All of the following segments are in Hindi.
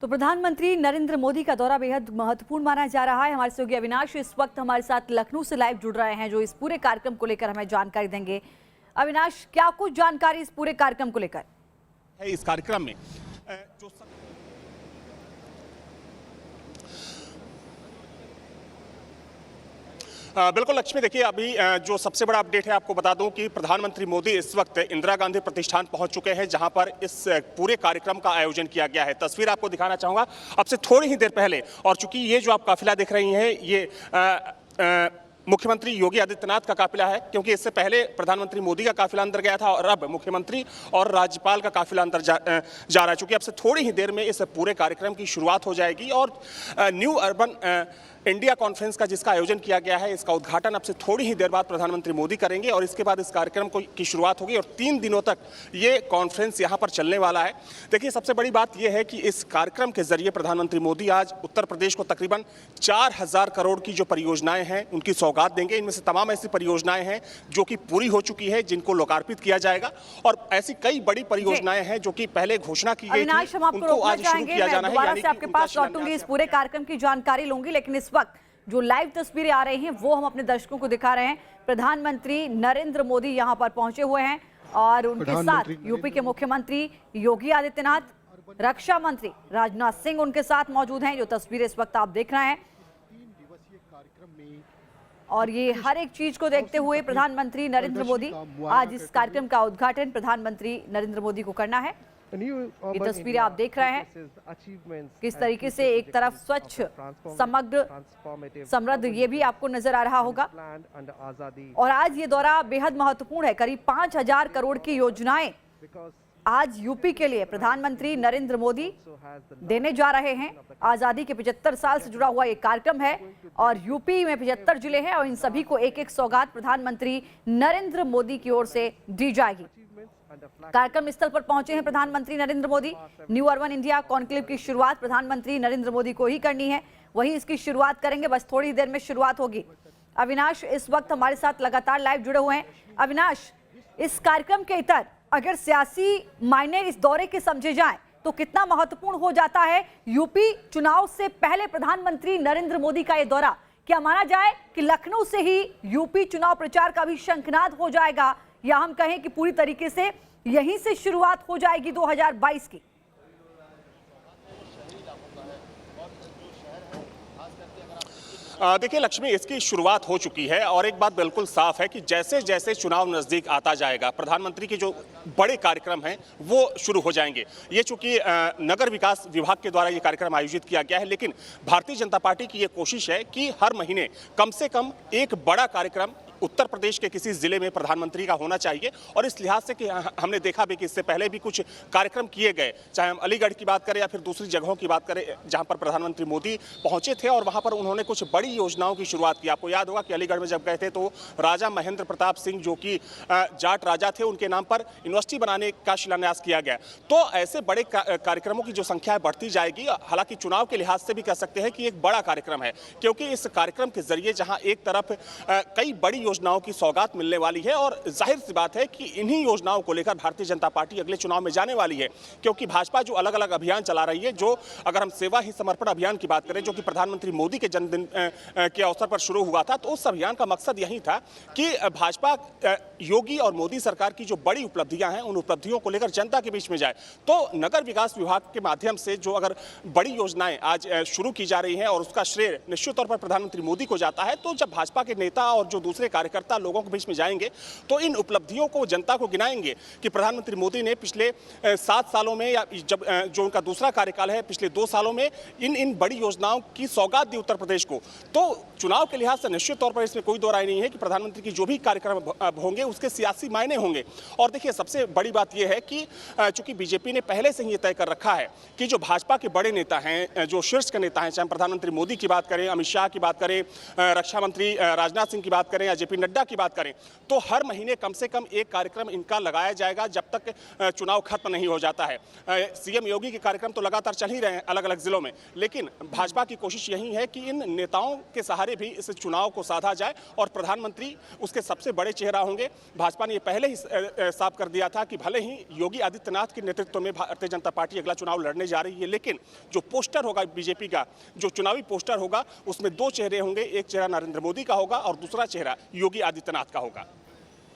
तो प्रधानमंत्री नरेंद्र मोदी का दौरा बेहद महत्वपूर्ण माना जा रहा है। हमारे सहयोगी अविनाश इस वक्त हमारे साथ लखनऊ से लाइव जुड़ रहे हैं, जो इस पूरे कार्यक्रम को लेकर हमें जानकारी देंगे। अविनाश, क्या कुछ जानकारी इस पूरे कार्यक्रम को लेकर है? इस कार्यक्रम में जो बिल्कुल लक्ष्मी, देखिए अभी जो सबसे बड़ा अपडेट है आपको बता दूं कि प्रधानमंत्री मोदी इस वक्त इंदिरा गांधी प्रतिष्ठान पहुंच चुके हैं, जहां पर इस पूरे कार्यक्रम का आयोजन किया गया है। तस्वीर आपको दिखाना चाहूंगा अब से थोड़ी ही देर पहले, और चूंकि ये जो आप काफिला देख रही हैं ये मुख्यमंत्री योगी आदित्यनाथ का काफिला है, क्योंकि इससे पहले प्रधानमंत्री मोदी का काफिला अंदर गया था और अब मुख्यमंत्री और राज्यपाल का काफिला अंदर जा रहा है। चूंकि अब से थोड़ी ही देर में इस पूरे कार्यक्रम की शुरुआत हो जाएगी और न्यू अर्बन इंडिया कॉन्फ्रेंस का जिसका आयोजन किया गया है, इसका उद्घाटन अब से थोड़ी ही देर बाद प्रधानमंत्री मोदी करेंगे और इसके बाद इस कार्यक्रम की शुरुआत होगी और 3 दिनों तक ये कॉन्फ्रेंस यहाँ पर चलने वाला है। देखिए सबसे बड़ी बात यह है कि इस कार्यक्रम के जरिए प्रधानमंत्री मोदी आज उत्तर प्रदेश को तकरीबन 4000 करोड़ की जो परियोजनाएं हैं उनकी सौगात देंगे। इनमें से तमाम ऐसी परियोजनाएं हैं जो कि पूरी हो चुकी है, जिनको लोकार्पित किया जाएगा, और ऐसी कई बड़ी परियोजनाएं हैं जो कि पहले घोषणा की गई थी, उनको आज शुरू किया जाना है। दोबारा से आपके पास लौटूंगी, इस पूरे कार्यक्रम की जानकारी लूंगी, लेकिन इस वक्त जो लाइव तस्वीरें आ रही हैं वो हम अपने दर्शकों को दिखा रहे हैं। प्रधानमंत्री नरेंद्र मोदी यहां पर पहुंचे हुए हैं और उनके साथ यूपी के मुख्यमंत्री योगी आदित्यनाथ, रक्षा मंत्री राजनाथ सिंह उनके साथ मौजूद हैं। जो तस्वीरें इस वक्त आप देख रहे हैं, और ये हर एक चीज को देखते हुए प्रधानमंत्री नरेंद्र मोदी आज इस कार्यक्रम का उद्घाटन प्रधानमंत्री नरेंद्र मोदी को करना है। ये तस्वीरें आप देख रहे हैं किस तरीके से एक तरफ स्वच्छ, समग्र, समृद्ध, ये भी आपको नजर आ रहा होगा। और आज ये दौरा बेहद महत्वपूर्ण है। करीब 5000 करोड़ की योजनाएं आज यूपी के लिए प्रधानमंत्री नरेंद्र मोदी देने जा रहे हैं। आजादी के 75 साल से जुड़ा हुआ एक कार्यक्रम है और यूपी में 75 जिले हैं और इन सभी को एक एक सौगात प्रधानमंत्री नरेंद्र मोदी की ओर से दी जाएगी। कार्यक्रम स्थल पर पहुंचे हैं प्रधानमंत्री Narendra Modi. New urban India conclave की शुरुआत प्रधानमंत्री नरेंद्र मोदी को ही करनी है, वहीं इसकी शुरुआत करेंगे, बस थोड़ी देर में शुरुआत होगी। अविनाश इस वक्त हमारे साथ लगातार लाइव जुड़े हुए हैं। अविनाश, इस कार्यक्रम के इतर अगर सियासी मायने इस दौरे के समझे जाएं तो कितना महत्वपूर्ण हो जाता है यूपी चुनाव से पहले प्रधानमंत्री नरेंद्र मोदी का यह दौरा? क्या माना जाए कि लखनऊ से ही यूपी चुनाव प्रचार का भी शंखनाद हो जाएगा, या हम कहें कि पूरी तरीके से यहीं से शुरुआत हो जाएगी 2022 की? देखिए लक्ष्मी, इसकी शुरुआत हो चुकी है और एक बात बिल्कुल साफ है कि जैसे जैसे चुनाव नजदीक आता जाएगा प्रधानमंत्री के जो बड़े कार्यक्रम हैं वो शुरू हो जाएंगे। ये चूंकि नगर विकास विभाग के द्वारा ये कार्यक्रम आयोजित किया गया है, लेकिन भारतीय जनता पार्टी की ये कोशिश है कि हर महीने कम से कम एक बड़ा कार्यक्रम उत्तर प्रदेश के किसी जिले में प्रधानमंत्री का होना चाहिए। और इस लिहाज से कि हमने देखा भी कि इससे पहले भी कुछ कार्यक्रम किए गए, चाहे हम अलीगढ़ की बात करें या फिर दूसरी जगहों की बात करें जहां पर प्रधानमंत्री मोदी पहुंचे थे और वहां पर उन्होंने कुछ बड़ी योजनाओं की शुरुआत की। आपको याद होगा कि अलीगढ़ में जब गए थे तो राजा महेंद्र प्रताप सिंह, जो कि जाट राजा थे, उनके नाम पर यूनिवर्सिटी बनाने का शिलान्यास किया गया। तो ऐसे बड़े कार्यक्रमों की जो संख्या है बढ़ती जाएगी। हालांकि चुनाव के लिहाज से भी कह सकते हैं कि एक बड़ा कार्यक्रम है, क्योंकि इस कार्यक्रम के जरिए जहां एक तरफ कई बड़ी योजनाओं की सौगात मिलने वाली है और जाहिर सी बात है कि इन्हीं योजनाओं को लेकर भारतीय जनता पार्टी अगले चुनाव में जाने वाली है। क्योंकि भाजपा जो अलग अलग अभियान चला रही है, जो अगर हम सेवा ही समर्पण अभियान की बात करें, जो कि प्रधानमंत्री मोदी के जन्मदिन के अवसर पर शुरू हुआ था, तो उस अभियान का मकसद यही था कि भाजपा योगी और मोदी सरकार की जो बड़ी उपलब्धियां हैं उन उपलब्धियों को लेकर जनता के बीच में जाए। तो नगर विकास विभाग के माध्यम से जो अगर बड़ी योजनाएं आज शुरू की जा रही हैं और उसका श्रेय निश्चित तौर पर प्रधानमंत्री मोदी को जाता है, तो जब भाजपा के नेता और जो दूसरे कार्यकर्ता लोगों के बीच में जाएंगे तो इन उपलब्धियों को जनता को गिनाएंगे कि प्रधानमंत्री मोदी ने पिछले 7 सालों में, या जब जो उनका दूसरा कार्यकाल है पिछले 2 सालों में, इन बड़ी योजनाओं की सौगात दी उत्तर प्रदेश को। तो चुनाव के लिहाज से निश्चित तौर पर इसमें कोई दो राय नहीं है कि प्रधानमंत्री की जो भी कार्यक्रम होंगे उसके सियासी मायने होंगे। और देखिए सबसे बड़ी बात यह है कि चूंकि बीजेपी ने पहले से ही तय कर रखा है कि जो भाजपा के बड़े नेता हैं, जो शीर्ष के नेता हैं, चाहे प्रधानमंत्री मोदी की बात करें, अमित शाह की बात करें, रक्षा मंत्री राजनाथ सिंह की बात करें या जेपी नड्डा की बात करें तो हर महीने कम से कम एक कार्यक्रम इनका लगाया जाएगा जब तक चुनाव खत्म नहीं हो जाता है। सीएम योगी के कार्यक्रम तो लगातार चल ही रहे हैं अलग अलग जिलों में, लेकिन भाजपा की कोशिश यही है कि इन नेताओं के सहारे भी इस चुनाव को साधा जाए और प्रधानमंत्री उसके सबसे बड़े चेहरा होंगे। भाजपा ने ये पहले ही साफ कर दिया था कि भले ही योगी आदित्यनाथ के नेतृत्व में भारतीय जनता पार्टी अगला चुनाव लड़ने जा रही है, लेकिन जो पोस्टर होगा बीजेपी का, जो चुनावी पोस्टर होगा, उसमें दो चेहरे होंगे, एक चेहरा नरेंद्र मोदी का होगा और दूसरा चेहरा योगी आदित्यनाथ का होगा।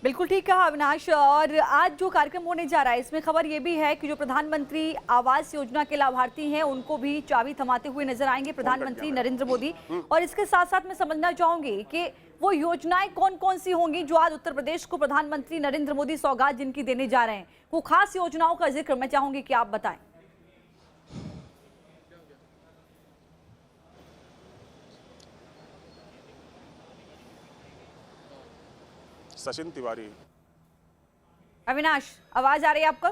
बिल्कुल ठीक कहा अविनाश। और आज जो कार्यक्रम होने जा रहा है इसमें खबर ये भी है कि जो प्रधानमंत्री आवास योजना के लाभार्थी हैं उनको भी चाबी थमाते हुए नजर आएंगे प्रधानमंत्री नरेंद्र मोदी। और इसके साथ साथ मैं समझना चाहूंगी कि वो योजनाएं कौन कौन सी होंगी जो आज उत्तर प्रदेश को प्रधानमंत्री नरेंद्र मोदी सौगात जिनकी देने जा रहे हैं, वो खास योजनाओं का जिक्र मैं चाहूंगी कि आप बताएं। सचिन तिवारी। अविनाश, आवाज आ रही है आपको?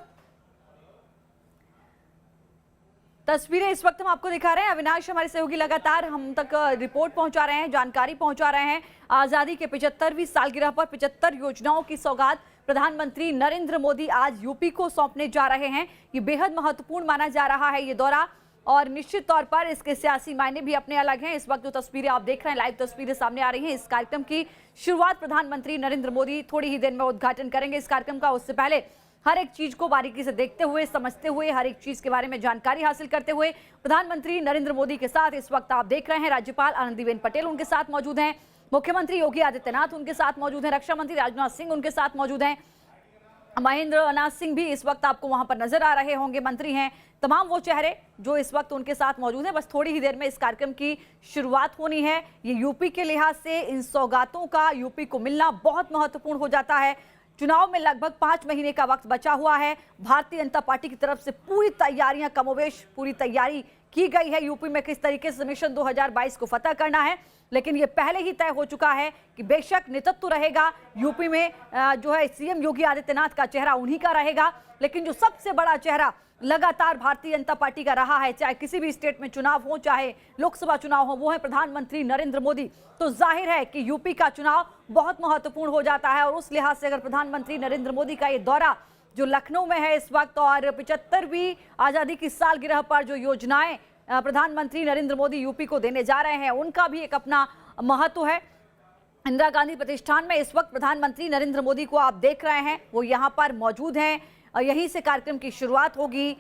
तस्वीरें इस वक्त हम आपको दिखा रहे हैं। अविनाश हमारे सहयोगी लगातार हम तक रिपोर्ट पहुंचा रहे हैं, जानकारी पहुंचा रहे हैं। आजादी के 75वीं सालगिरह पर 75 योजनाओं की सौगात प्रधानमंत्री नरेंद्र मोदी आज यूपी को सौंपने जा रहे हैं। ये बेहद महत्वपूर्ण माना जा रहा है ये दौरा, और निश्चित तौर पर इसके सियासी मायने भी अपने अलग हैं। इस वक्त जो तस्वीरें आप देख रहे हैं, लाइव तस्वीरें सामने आ रही हैं। इस कार्यक्रम की शुरुआत प्रधानमंत्री नरेंद्र मोदी थोड़ी ही देर में उद्घाटन करेंगे इस कार्यक्रम का। उससे पहले हर एक चीज को बारीकी से देखते हुए, समझते हुए, हर एक चीज के बारे में जानकारी हासिल करते हुए प्रधानमंत्री नरेंद्र मोदी के साथ इस वक्त आप देख रहे हैं राज्यपाल आनंदीबेन पटेल उनके साथ मौजूद हैं, मुख्यमंत्री योगी आदित्यनाथ उनके साथ मौजूद हैं, रक्षा मंत्री राजनाथ सिंह उनके साथ मौजूद हैं, महेंद्र नाथ सिंह भी इस वक्त आपको वहां पर नजर आ रहे होंगे, मंत्री हैं। तमाम वो चेहरे जो इस वक्त उनके साथ मौजूद हैं। बस थोड़ी ही देर में इस कार्यक्रम की शुरुआत होनी है। ये यूपी के लिहाज से इन सौगातों का यूपी को मिलना बहुत महत्वपूर्ण हो जाता है। चुनाव में लगभग 5 महीने का वक्त बचा हुआ है। भारतीय जनता पार्टी की तरफ से पूरी तैयारियां, कमोवेश पूरी तैयारी की गई है यूपी में किस तरीके से मिशन 2022 को फतह करना है। लेकिन ये पहले ही तय हो चुका है कि बेशक नेतृत्व रहेगा यूपी में, जो है सीएम योगी आदित्यनाथ का चेहरा उन्हीं का रहेगा, लेकिन जो सबसे बड़ा चेहरा लगातार भारतीय जनता पार्टी का रहा है, चाहे किसी भी स्टेट में चुनाव हो, चाहे लोकसभा चुनाव हो, वो है प्रधानमंत्री नरेंद्र मोदी। तो जाहिर है कि यूपी का चुनाव बहुत महत्वपूर्ण हो जाता है। और उस लिहाज से अगर प्रधानमंत्री नरेंद्र मोदी का ये दौरा जो लखनऊ में है इस वक्त, और 75वीं आजादी की सालगिरह पर जो योजनाएं प्रधानमंत्री नरेंद्र मोदी यूपी को देने जा रहे हैं, उनका भी एक अपना महत्व है। इंदिरा गांधी प्रतिष्ठान में इस वक्त प्रधानमंत्री नरेंद्र मोदी को आप देख रहे हैं, वो यहाँ पर मौजूद हैं और यहीं से कार्यक्रम की शुरुआत होगी।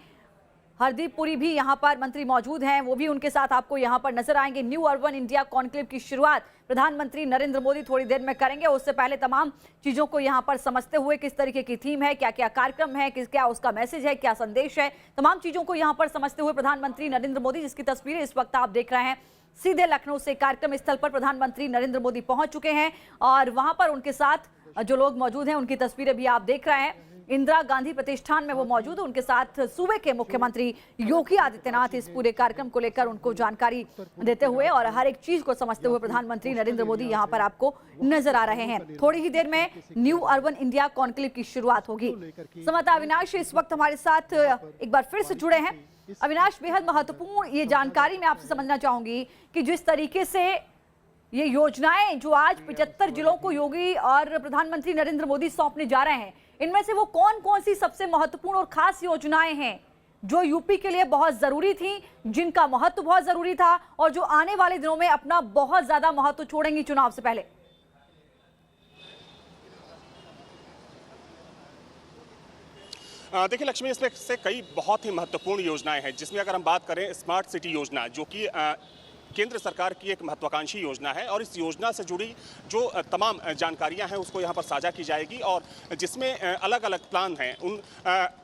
हरदीप पुरी भी यहाँ पर मंत्री मौजूद हैं, वो भी उनके साथ आपको यहाँ पर नजर आएंगे। न्यू अर्बन इंडिया कॉन्क्लेव की शुरुआत प्रधानमंत्री नरेंद्र मोदी थोड़ी देर में करेंगे। उससे पहले तमाम चीजों को यहाँ पर समझते हुए, किस तरीके की थीम है, क्या क्या कार्यक्रम है, क्या उसका मैसेज है, क्या संदेश है, तमाम चीजों को यहाँ पर समझते हुए प्रधानमंत्री नरेंद्र मोदी, जिसकी तस्वीरें इस वक्त आप देख रहे हैं, सीधे लखनऊ से कार्यक्रम स्थल पर प्रधानमंत्री नरेंद्र मोदी पहुंच चुके हैं। और वहां पर उनके साथ जो लोग मौजूद हैं उनकी तस्वीरें भी आप देख रहे हैं। इंदिरा गांधी प्रतिष्ठान में वो मौजूद है, उनके साथ सूबे के मुख्यमंत्री योगी आदित्यनाथ इस पूरे कार्यक्रम को लेकर उनको जानकारी देते हुए और हर एक चीज को समझते हुए प्रधानमंत्री नरेंद्र मोदी यहां पर आपको नजर आ रहे हैं। थोड़ी ही देर में न्यू अर्बन इंडिया कॉन्क्लेव की शुरुआत होगी। समता अविनाश इस वक्त हमारे साथ एक बार फिर से जुड़े हैं। अविनाश, बेहद महत्वपूर्ण ये जानकारी मैं आपसे समझना चाहूंगी कि जिस तरीके से ये योजनाएं जो आज 75 जिलों को योगी और प्रधानमंत्री नरेंद्र मोदी सौंपने जा रहे हैं, इनमें से वो कौन कौन सी सबसे महत्वपूर्ण और खास योजनाएं हैं जो यूपी के लिए बहुत जरूरी थी, जिनका महत्व बहुत जरूरी था और जो आने वाले दिनों में अपना बहुत ज्यादा महत्व छोड़ेंगी चुनाव से पहले? देखिए लक्ष्मी, इसमें से कई बहुत ही महत्वपूर्ण योजनाएं हैं, जिसमें अगर हम बात करें स्मार्ट सिटी योजना, जो कि केंद्र सरकार की एक महत्वाकांक्षी योजना है और इस योजना से जुड़ी जो तमाम जानकारियां हैं उसको यहाँ पर साझा की जाएगी और जिसमें अलग अलग प्लान हैं। उन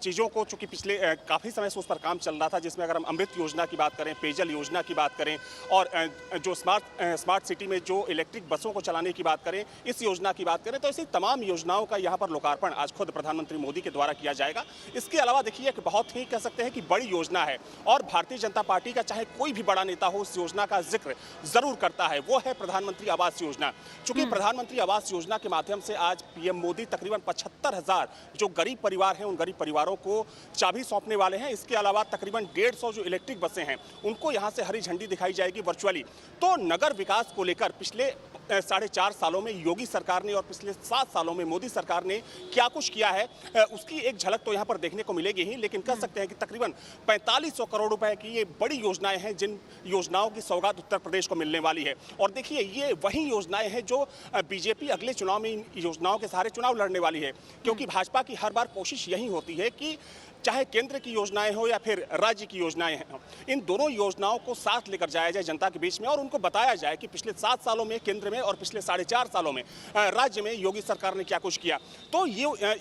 चीज़ों को चूँकि पिछले काफ़ी समय से उस पर काम चल रहा था, जिसमें अगर हम अमृत योजना की बात करें, पेयजल योजना की बात करें और जो स्मार्ट सिटी में जो इलेक्ट्रिक बसों को चलाने की बात करें, इस योजना की बात करें, तो ऐसी तमाम योजनाओं का यहाँ पर लोकार्पण आज खुद प्रधानमंत्री मोदी के द्वारा किया जाएगा। इसके अलावा देखिए एक बहुत ही कह सकते हैं कि बड़ी योजना है और भारतीय जनता पार्टी का चाहे कोई भी बड़ा नेता हो, उस योजना का जिक्र जरूर करता है, वो है प्रधानमंत्री आवास योजना। चूंकि प्रधानमंत्री आवास योजना के माध्यम से आज पीएम मोदी तकरीबन 75,000 जो गरीब परिवार हैं उन गरीब परिवारों को चाबी सौंपने वाले हैं। इसके अलावा तकरीबन 150 जो इलेक्ट्रिक बसें हैं उनको यहां से हरी झंडी दिखाई जाएगी वर्चुअली। तो नगर विकास को लेकर पिछले 4.5 सालों में योगी सरकार ने और पिछले 7 सालों में मोदी सरकार ने क्या कुछ किया है उसकी एक झलक तो यहाँ पर देखने को मिलेगी ही, लेकिन कह सकते हैं कि तकरीबन 4500 करोड़ रुपए की ये बड़ी योजनाएं हैं जिन योजनाओं की सौगात उत्तर प्रदेश को मिलने वाली है। और देखिए ये वही योजनाएं हैं जो बीजेपी अगले चुनाव में इन योजनाओं के सहारे चुनाव लड़ने वाली है, क्योंकि भाजपा की हर बार कोशिश यही होती है कि चाहे केंद्र की योजनाएं हो या फिर राज्य की योजनाएं हों, इन दोनों योजनाओं को साथ लेकर जाया जाए जनता के बीच में और उनको बताया जाए कि पिछले 7 सालों में केंद्र में और पिछले 4.5 सालों में राज्य में योगी सरकार ने क्या कुछ किया। तो ये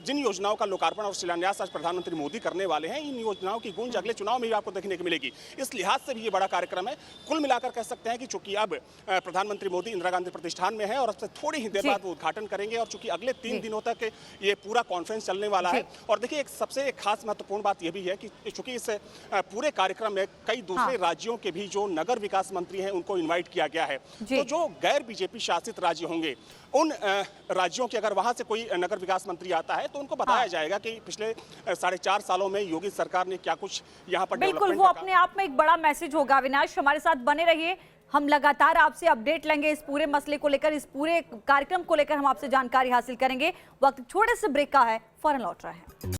जिन योजनाओं का लोकार्पण और शिलान्यास आज प्रधानमंत्री मोदी करने वाले हैं, इन योजनाओं की गूंज अगले चुनाव में भी आपको देखने को मिलेगी। इस लिहाज से भी ये बड़ा कार्यक्रम है। कुल मिलाकर कह सकते हैं कि चूंकि अब प्रधानमंत्री मोदी इंदिरा गांधी प्रतिष्ठान में है और अब से थोड़ी ही देर बाद वो उद्घाटन करेंगे और चूंकि अगले 3 दिनों तक ये पूरा कॉन्फ्रेंस चलने वाला है। और देखिए एक सबसे खास महत्वपूर्ण बात यह भी है कि चूंकि इस पूरे कार्यक्रम में कई दूसरे राज्यों के भी जो नगर विकास मंत्री हैं उनको इनवाइट किया गया है। तो जो गैर बीजेपी शासित राज्य होंगे उन राज्यों के अगर वहां से कोई नगर विकास मंत्री आता है तो उनको बताया जाएगा कि पिछले 4.5 सालों में योगी सरकार ने क्या कुछ यहाँ पर बिल्कुल वो अपने आप में एक बड़ा मैसेज होगा। अविनाश हमारे साथ बने रहिए, हम लगातार आपसे अपडेट लेंगे इस पूरे मसले को लेकर, इस पूरे कार्यक्रम को लेकर हम आपसे जानकारी हासिल करेंगे। वक्त छोटे से ब्रेक का है, फौरन लौट रहा है।